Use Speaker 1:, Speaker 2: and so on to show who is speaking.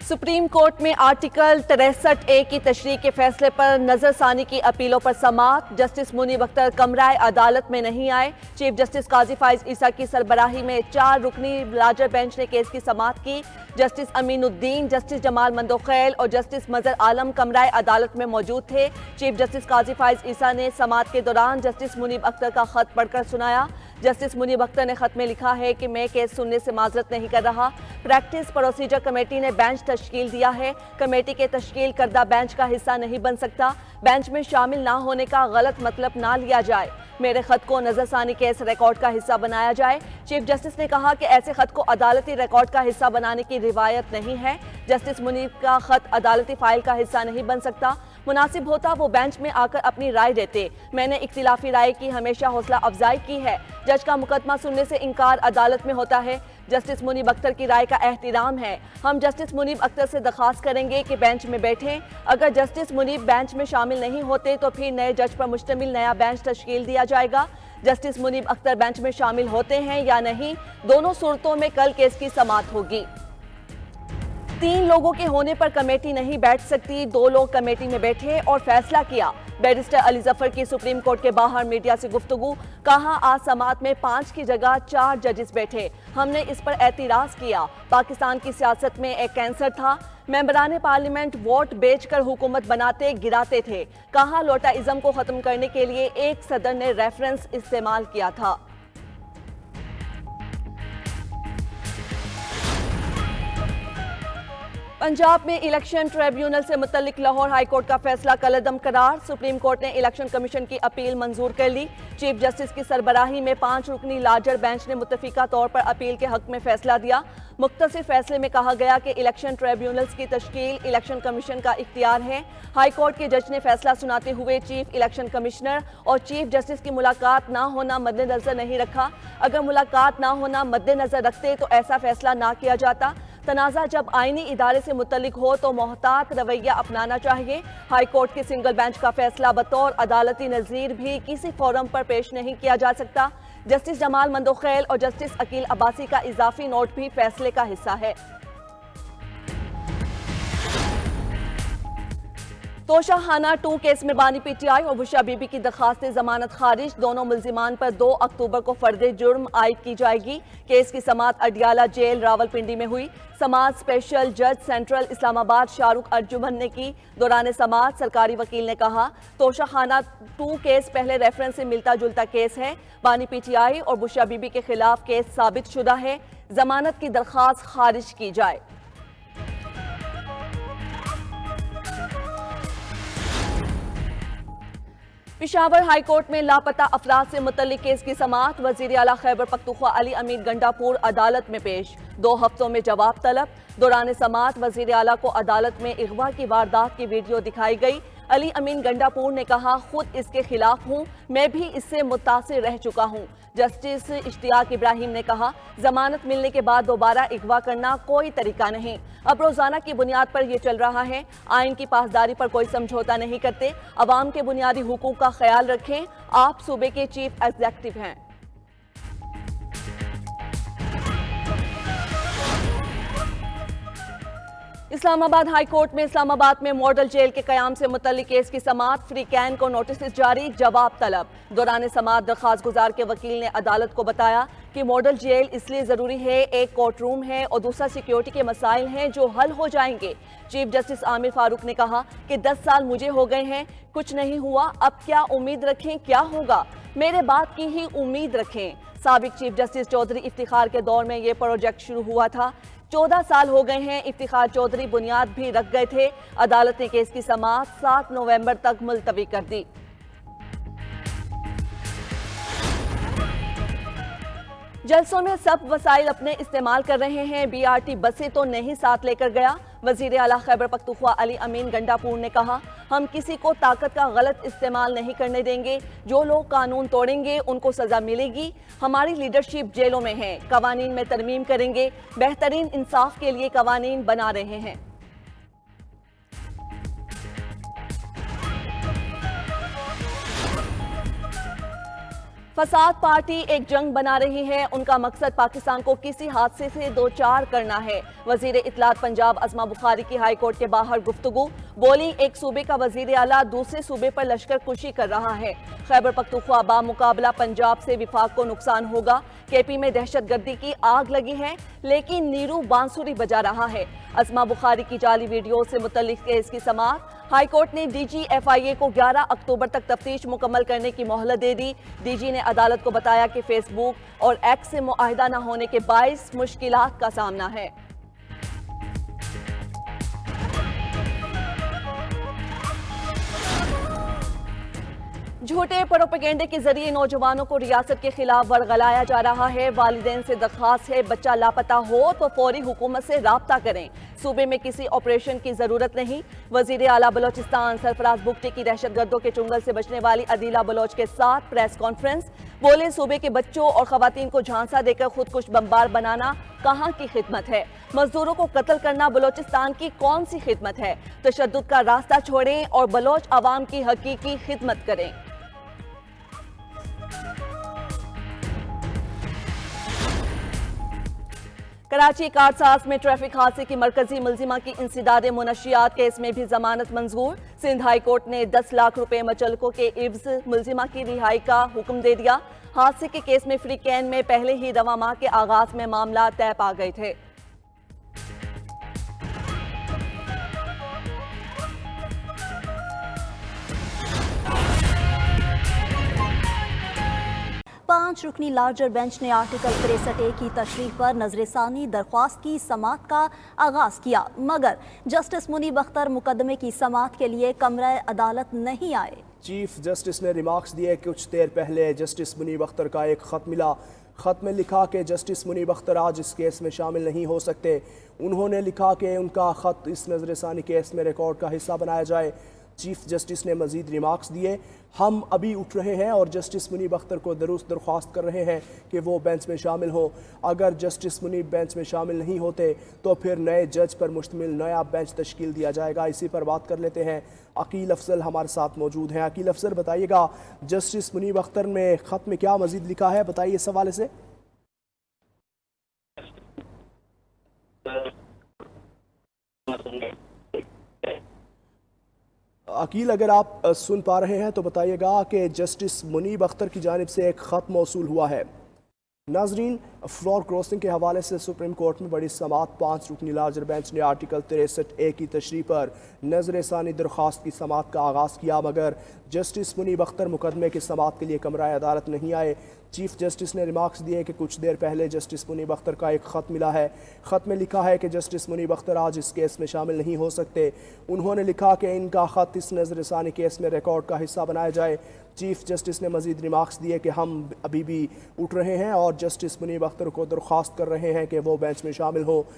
Speaker 1: Supreme court में article 63A की तशरीह के फैसले पर नजरसानी की अपीलों पर समाअत। जस्टिस मुनीब अख्तर कमराए अदालत में नहीं आए। चीफ जस्टिस काजी फाइज ईसा की सरबराही में 4 रुकनी लार्जर बेंच ने केस की समाअत की। जस्टिस अमीनुद्दीन, जस्टिस जमाल मंदोखैल और जस्टिस मजर आलम कमराए अदालत में मौजूद थे। चीफ जस्टिस काजी फाइज ईसा ने समाअत के दौरान जस्टिस मुनीब अख्तर का खत पढ़कर सुनाया। जस्टिस मुनीब अख्तर ने खत में लिखा है कि मैं केस सुनने से माजरत नहीं कर रहा। प्रैक्टिस प्रोसीजर कमेटी ने बेंच तश्कील दिया है। कमेटी के तश्कील करदा बेंच का हिस्सा नहीं बन सकता। बेंच में शामिल ना होने का गलत मतलब ना लिया जाए। मेरे खत को नजरसानी केस रिकॉर्ड का हिस्सा बनाया जाए। चीफ जस्टिस ने कहा कि ऐसे खत को अदालती रिकॉर्ड का हिस्सा बनाने की रिवायत नहीं है। जस्टिस मुनीब का खत अदालती फाइल का हिस्सा नहीं बन सकता। मुनासिब होता वो बेंच में आकर अपनी राय देते। मैंने इख्तिलाफी राय की हमेशा हौसला अफजाई की है। जज का मुकदमा सुनने से इनकार अदालत में होता है। जस्टिस मुनीब अख्तर की राय का एहतराम है। हम जस्टिस मुनीब अख्तर से दरख्वास्त करेंगे कि बेंच में बैठें। अगर जस्टिस मुनीब बेंच में शामिल नहीं होते तो फिर नए जज पर मुश्तमिल नया बेंच तश्कील दिया जाएगा। जस्टिस मुनीब अख्तर बेंच में शामिल होते हैं या नहीं, दोनों सूरतों में कल केस की समाअत होगी। 3 लोगों के होने पर कमेटी नहीं बैठ सकती। 2 लोग कमेटी में बैठे और फैसला किया। बैरिस्टर अली जफर की सुप्रीम कोर्ट के बाहर मीडिया से गुफ्तगू। कहा, आज समाअत में 5 की जगह 4 जजेस बैठे। हमने इस पर एतराज किया। पाकिस्तान की सियासत में एक कैंसर था। मेंबरान पार्लियामेंट वोट बेचकर हुकूमत बनाते गिराते थे। कहा, लोटाइज्म को खत्म करने के लिए एक सदर ने रेफरेंस इस्तेमाल किया था। पंजाब में इलेक्शन ट्रिब्यूनल से मुतल्लिक लाहौर हाई कोर्ट का फैसला कलअदम करार। सुप्रीम कोर्ट ने इलेक्शन कमीशन की अपील मंजूर कर ली। चीफ जस्टिस की सरबराही में 5 रुकनी लार्जर बेंच ने मुत्तफिका तौर पर अपील के हक में फैसला दिया। मुख्तसर फैसले में कहा गया कि इलेक्शन ट्रिब्यूनल्स की तश्कील इलेक्शन कमीशन का इख्तियार है। हाई कोर्ट के जज ने फैसला सुनाते हुए चीफ इलेक्शन कमिश्नर और चीफ जस्टिस की मुलाकात ना होना मद्देनजर नहीं रखा। अगर मुलाकात ना होना मद्देनजर रखते तो ऐसा फैसला ना किया जाता। तनाज़ा जब आईनी इदारे से मुतल्लिक हो तो मोहतात रवैया अपनाना चाहिए। हाई कोर्ट के सिंगल बेंच का फैसला बतौर अदालती नज़ीर भी किसी फोरम पर पेश नहीं किया जा सकता। जस्टिस जमाल मंदोखैल और जस्टिस अकील अब्बासी का इजाफी नोट भी फैसले का हिस्सा है। तोशाखाना 2 केस में बानी पीटीआई और बुशरा बीबी की दरखास्त जमानत खारिज। दोनों मुल्जिमान पर 2 अक्टूबर को फर्दे जुर्म आयद की जाएगी। केस की समाअत अडियाला जेल रावलपिंडी में हुई। समाअत स्पेशल जज सेंट्रल इस्लामाबाद शाहरुख अर्जुमन ने की। दौरान समाअत सरकारी वकील ने कहा, तोशाखाना 2 केस पहले रेफरेंस से मिलता जुलता केस है। बानी पीटीआई और बुशरा बीबी के खिलाफ केस साबित शुदा है। जमानत की दरखास्त खारिज की जाए। पिशावर हाई कोर्ट में लापता अफराद से मुतल्लिक केस की समाअत। वजीर आला खैबर पख्तूनख्वा अली अमीन गंडापुर अदालत में पेश। 2 हफ्तों में जवाब तलब। दौरान समाअत वजीर आला को अदालत में अगवा की वारदात की वीडियो दिखाई गई। अली अमीन गंडापुर ने कहा, खुद इसके खिलाफ हूँ, मैं भी इससे मुतासिर रह चुका हूँ। जस्टिस इश्तियाक इब्राहिम ने कहा, जमानत मिलने के बाद दोबारा अगवा करना कोई तरीका नहीं। अब रोजाना की बुनियाद पर यह चल रहा है। आइन की पासदारी पर कोई समझौता नहीं करते। अवाम के बुनियादी हुकूक का ख्याल रखें। आप सूबे के चीफ एग्जीक्यूटिव हैं। इस्लामाबाद हाई कोर्ट में इस्लामाबाद में मॉडल जेल के कयाम से मुतल्लिक केस की समाअत। फ्री कैन को नोटिस जारी, जवाब तलब। दौरान समाअत दरख्वास्त गुजार के वकील ने अदालत को बताया कि मॉडल जेल इसलिए जरूरी है, एक कोर्ट रूम है और दूसरा सिक्योरिटी के मसाइल हैं जो हल हो जाएंगे। चीफ जस्टिस आमिर फारूक ने कहा कि 10 साल मुझे हो गए हैं, कुछ नहीं हुआ, अब क्या उम्मीद रखें, क्या होगा? मेरे बात की ही उम्मीद रखें। साबिक चीफ जस्टिस चौधरी इफ्तिखार के दौर में यह प्रोजेक्ट शुरू हुआ था। 14 साल हो गए हैं। इफ्तिखार चौधरी बुनियाद भी रख गए थे। अदालत ने केस की समाअत 7 नवंबर तक मुलतवी कर दी। जलसों में सब वसाइल अपने इस्तेमाल कर रहे हैं। बीआरटी बसें तो नहीं साथ लेकर गया। वजीर आला खैबर पख्तूनख्वा अली अमीन गंडापुर ने कहा, हम किसी को ताकत का गलत इस्तेमाल नहीं करने देंगे। जो लोग कानून तोड़ेंगे उनको सजा मिलेगी। हमारी लीडरशिप जेलों में है। कवानीन में तरमीम करेंगे। बेहतरीन इंसाफ के लिए कवानीन बना रहे हैं। फसाद पार्टी एक जंग बना रही है। उनका मकसद पाकिस्तान को किसी हादसे से दो चार करना है। वजीर इत्तलात पंजाब अस्मा बुखारी की हाई कोर्ट के बाहर गुफ्तगू। बोली, एक सूबे का वजीर आला दूसरे सूबे पर लश्कर कुशी कर रहा है। खैबर पख्तूनख्वा बामुकाबला पंजाब से विफाक को नुकसान होगा। केपी में दहशतगर्दी की आग लगी है, लेकिन नीरू बांसुरी बजा रहा है। अस्मा बुखारी की जाली वीडियो से मुतल्लिक केस की समाअत। हाईकोर्ट ने डीजी FIA को 11 अक्टूबर तक तफ्तीश मुकम्मल करने की मोहलत दे दी। डीजी ने अदालत को बताया कि फेसबुक और एक्स से मुआहिदा न होने के बाइस मुश्किलात का सामना है। झूठे प्रोपेगेंडे के जरिए नौजवानों को रियासत के खिलाफ वर्गलाया जा रहा है। वालिदैन से दरख्वास्त है, बच्चा लापता हो तो फौरी हुकूमत से राब्ता करें। सूबे में किसी ऑपरेशन की जरूरत नहीं। वजीर आला बलोचिस्तान सरफराज बुगटी की दहशतगर्दों के चुंगल से बचने वाली अदीला बलोच के साथ प्रेस कॉन्फ्रेंस। बोले, सूबे के बच्चों और खवातीन को झांसा देकर खुदकुश बमबार बनाना कहाँ की खिदमत है? मजदूरों को कत्ल करना बलोचिस्तान की कौन सी खिदमत है? तशद्दुद का रास्ता छोड़ें और बलोच अवाम की हकीकी खिदमत करें। कराची कारसाज में ट्रैफिक हादसे की मरकजी मुलजिमा की इंसदाद मुनशियात केस में भी जमानत मंजूर। सिंध हाई कोर्ट ने 10 लाख रुपए मचलकों के इव्ज मुलजिमा की रिहाई का हुक्म दे दिया। हादसे के केस में फ्री कैन में पहले ही रवा माह के आगाज में मामला तय पा गए थे।
Speaker 2: 5 रुकनी लार्जर बेंच ने आर्टिकल 63A की तशरीह पर नजरसानी दरख्वास्त की समाअत का आगाज किया, मगर जस्टिस मुनीब अख्तर मुकदमे की समाअत के लिए कमरा अदालत नहीं आए।
Speaker 3: चीफ जस्टिस ने रिमार्क्स दिए। कुछ देर पहले जस्टिस मुनीब अख्तर का एक खत मिला। खत में लिखा कि जस्टिस मुनीब अख्तर आज इस केस में शामिल नहीं हो सकते। उन्होंने लिखा कि उनका खत इस नजरसानी केस में रिकॉर्ड का हिस्सा बनाया जाए। चीफ जस्टिस ने मजीद रिमार्क्स दिए, हम अभी उठ रहे हैं और जस्टिस मुनीब अख्तर को दरख्वास्त कर रहे हैं कि वो बेंच में शामिल हो। अगर जस्टिस मुनीब बेंच में शामिल नहीं होते तो फिर नए जज पर मुश्तमिल नया बेंच तश्कील दिया जाएगा। इसी पर बात कर लेते हैं। अकील अफजल हमारे साथ मौजूद हैं। अकील अफजल, बताइएगा जस्टिस मुनीब अख्तर में ख़त में क्या मजीद लिखा है, बताइए इस हवाले से। अकील, अगर आप सुन पा रहे हैं तो बताइएगा कि जस्टिस मुनीब अख्तर की जानिब से एक ख़त मौसूल हुआ है। नाजरीन, फ्लोर क्रॉसिंग के हवाले से सुप्रीम कोर्ट में बड़ी समाअत। 5 रुकनी लार्जर बेंच ने आर्टिकल 63A की तशरीह पर नजरसानी दरख्वास्त की समाअत का आगाज़ किया, मगर जस्टिस मुनीब अख्तर मुकदमे की समाअत के लिए कमरा अदालत नहीं आए। चीफ जस्टिस ने रिमार्क्स दिए कि कुछ देर पहले जस्टिस मुनीब अख्तर का एक ख़त मिला है। ख़त में लिखा है कि जस्टिस मुनीब अख्तर आज इस केस में शामिल नहीं हो सकते। उन्होंने लिखा कि इनका ख़त इस नजरसानी केस में रिकॉर्ड का हिस्सा बनाया जाए। चीफ जस्टिस ने मजीद रिमार्क्स दिए कि हम अभी भी उठ रहे हैं और जस्टिस मुनीब अख्तर को दरख्वास्त कर रहे हैं कि वो बेंच में शामिल हो।